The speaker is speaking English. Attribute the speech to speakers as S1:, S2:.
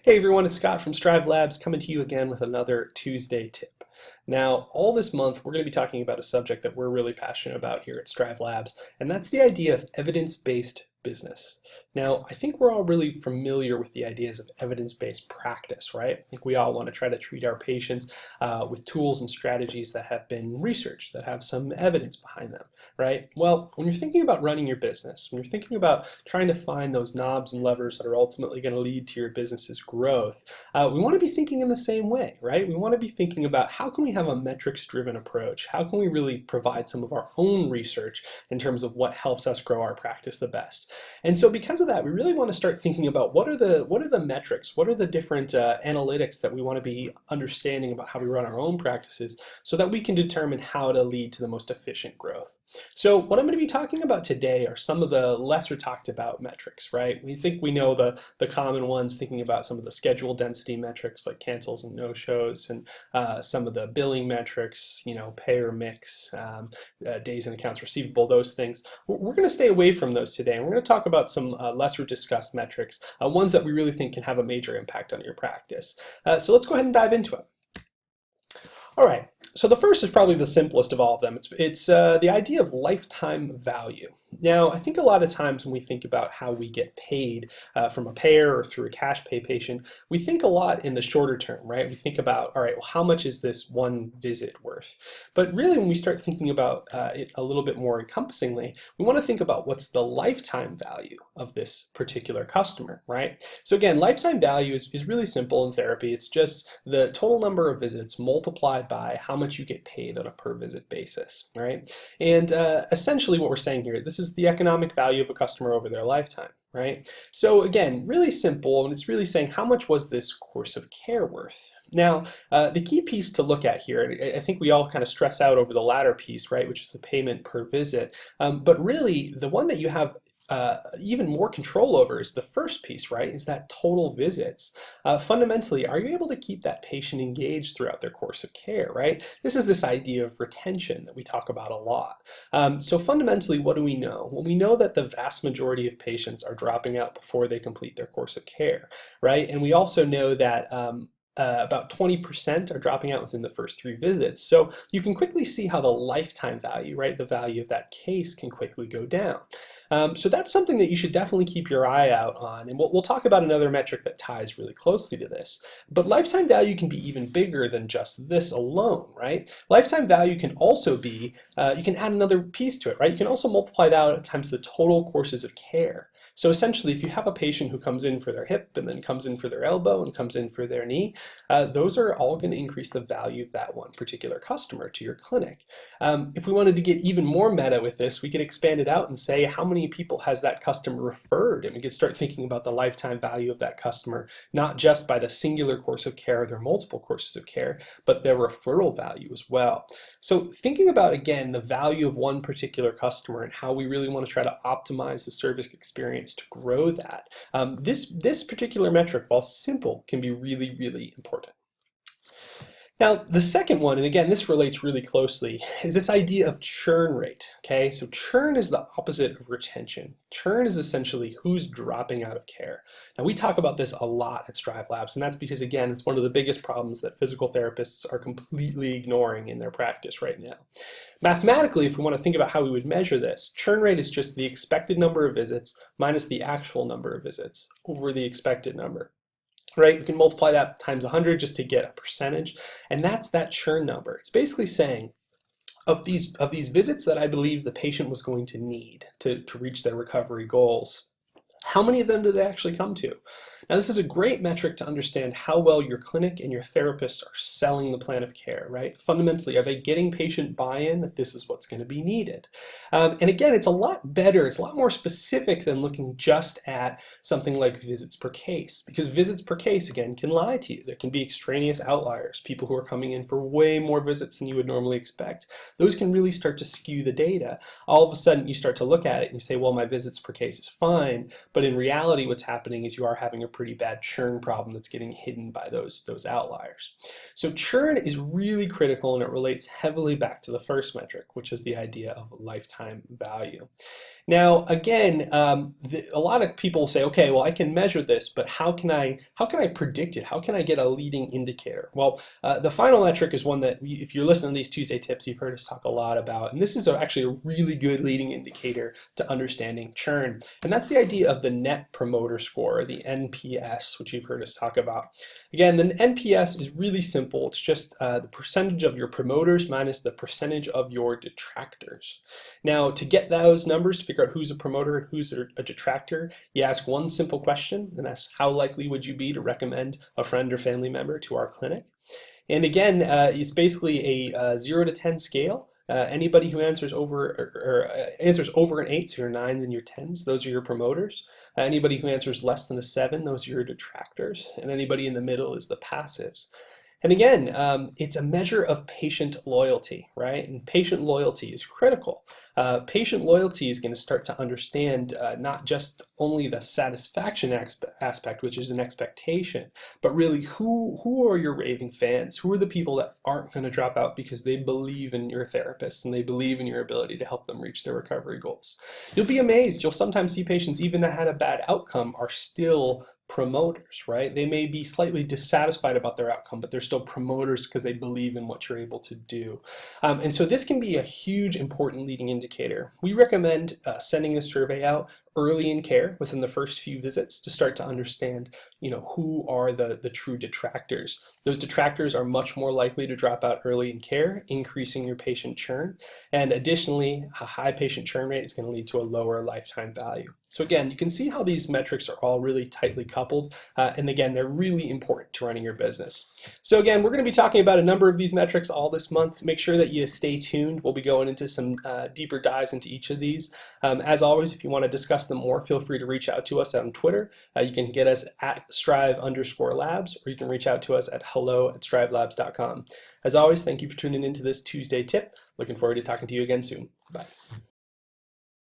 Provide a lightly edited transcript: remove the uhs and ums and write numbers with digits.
S1: Hey everyone, it's Scott from Strive Labs coming to you again with another Tuesday tip. Now, all this month we're going to be talking about a subject that we're really passionate about here at Strive Labs, and that's the idea of evidence-based business. Now, I think we're all really familiar with the ideas of evidence-based practice, right? I think we all want to try to treat our patients with tools and strategies that have been researched, that have some evidence behind them, right? Well, when you're thinking about running your business, when you're thinking about trying to find those knobs and levers that are ultimately going to lead to your business's growth, we want to be thinking in the same way, right? We want to be thinking about how can we have a metrics-driven approach? How can we really provide some of our own research in terms of what helps us grow our practice the best? And so because of that, we really want to start thinking about what are the metrics, what are the different analytics that we want to be understanding about how we run our own practices so that we can determine how to lead to the most efficient growth. So what I'm going to be talking about today are some of the lesser talked about metrics, right? We think we know the common ones, thinking about some of the schedule density metrics like cancels and no-shows, and some of the billing metrics, payer mix, days in accounts receivable, those things. We're going to stay away from those today, and we're going to talk about some lesser discussed metrics, ones that we really think can have a major impact on your practice. So let's go ahead and dive into it. All right, so the first is probably the simplest of all of them. It's the idea of lifetime value. Now, I think a lot of times when we think about how we get paid from a payer or through a cash pay patient, we think a lot in the shorter term, right? We think about, all right, well, how much is this one visit worth? But really, when we start thinking about it a little bit more encompassingly, we want to think about what's the lifetime value of this particular customer, right? So again, lifetime value is really simple in therapy. It's just the total number of visits multiplied by how much you get paid on a per visit basis, right? And essentially what we're saying here, this is the economic value of a customer over their lifetime, right? So again, really simple, and it's really saying how much was this course of care worth? Now, the key piece to look at here, and I think we all kind of stress out over the latter piece, right, which is the payment per visit, but really the one that you have even more control over is the first piece, right? Is that total visits. Fundamentally, are you able to keep that patient engaged throughout their course of care, right? This is this idea of retention that we talk about a lot. So fundamentally, what do we know? Well, we know that the vast majority of patients are dropping out before they complete their course of care, right? And we also know that about 20% are dropping out within the first 3 visits. So you can quickly see how the lifetime value, right, the value of that case can quickly go down. So that's something that you should definitely keep your eye out on. And we'll talk about another metric that ties really closely to this. But lifetime value can be even bigger than just this alone, right? Lifetime value can also be, you can add another piece to it, right? You can also multiply it out times the total courses of care. So essentially, if you have a patient who comes in for their hip and then comes in for their elbow and comes in for their knee, those are all going to increase the value of that one particular customer to your clinic. If we wanted to get even more meta with this, we could expand it out and say how many people has that customer referred, and we could start thinking about the lifetime value of that customer, not just by the singular course of care or their multiple courses of care, but their referral value as well. So thinking about, again, the value of one particular customer and how we really want to try to optimize the service experience to grow that. This particular metric, while simple, can be really, really important. Now, the second one, and again, this relates really closely, is this idea of churn rate, okay? So churn is the opposite of retention. Churn is essentially who's dropping out of care. Now, we talk about this a lot at Strive Labs, and that's because, again, it's one of the biggest problems that physical therapists are completely ignoring in their practice right now. Mathematically, if we want to think about how we would measure this, churn rate is just the expected number of visits minus the actual number of visits over the expected number. Right, we can multiply that times 100 just to get a percentage, and that's that churn number. It's basically saying, of these visits that I believe the patient was going to need to reach their recovery goals, how many of them did they actually come to? Now, this is a great metric to understand how well your clinic and your therapist are selling the plan of care, right? Fundamentally, are they getting patient buy-in that this is what's going to be needed? And again, it's a lot better, it's a lot more specific than looking just at something like visits per case, because visits per case, again, can lie to you. There can be extraneous outliers, people who are coming in for way more visits than you would normally expect. Those can really start to skew the data. All of a sudden, you start to look at it and you say, well, my visits per case is fine, but in reality, what's happening is you are having a pretty bad churn problem that's getting hidden by those outliers. So churn is really critical, and it relates heavily back to the first metric, which is the idea of lifetime value. Now, again, a lot of people say, okay, well, I can measure this, but how can I predict it? How can I get a leading indicator? Well, the final metric is one that, if you're listening to these Tuesday tips, you've heard us talk a lot about, and this is actually a really good leading indicator to understanding churn, and that's the idea of the Net Promoter Score, or the NPS, which you've heard us talk about. Again, the NPS is really simple. It's just the percentage of your promoters minus the percentage of your detractors. Now, to get those numbers, to figure out who's a promoter and who's a detractor, you ask one simple question, and that's how likely would you be to recommend a friend or family member to our clinic? And again, it's basically a 0 to 10 scale. Anybody who answers over answers over an 8, so your 9s and your 10s, those are your promoters. Anybody who answers less than a 7, those are your detractors. And anybody in the middle is the passives. And again, it's a measure of patient loyalty, right? And patient loyalty is critical. Patient loyalty is going to start to understand not just only the satisfaction aspect, which is an expectation, but really who are your raving fans? Who are the people that aren't going to drop out because they believe in your therapist and they believe in your ability to help them reach their recovery goals? You'll be amazed. You'll sometimes see patients, even that had a bad outcome, are still promoters, right? They may be slightly dissatisfied about their outcome, but they're still promoters because they believe in what you're able to do. And so this can be a huge, important leading indicator. We recommend sending a survey out early in care within the first few visits to start to understand, who are the true detractors. Those detractors are much more likely to drop out early in care, increasing your patient churn. And additionally, a high patient churn rate is going to lead to a lower lifetime value. So again, you can see how these metrics are all really tightly coupled. And again, they're really important to running your business. So again, we're going to be talking about a number of these metrics all this month. Make sure that you stay tuned. We'll be going into some deeper dives into each of these. As always, if you want to discuss them more, feel free to reach out to us on Twitter. You can get us at strive_labs, or you can reach out to us at hello@strivelabs.com. As always, thank you for tuning into this Tuesday tip. Looking forward to talking to you again soon. Bye.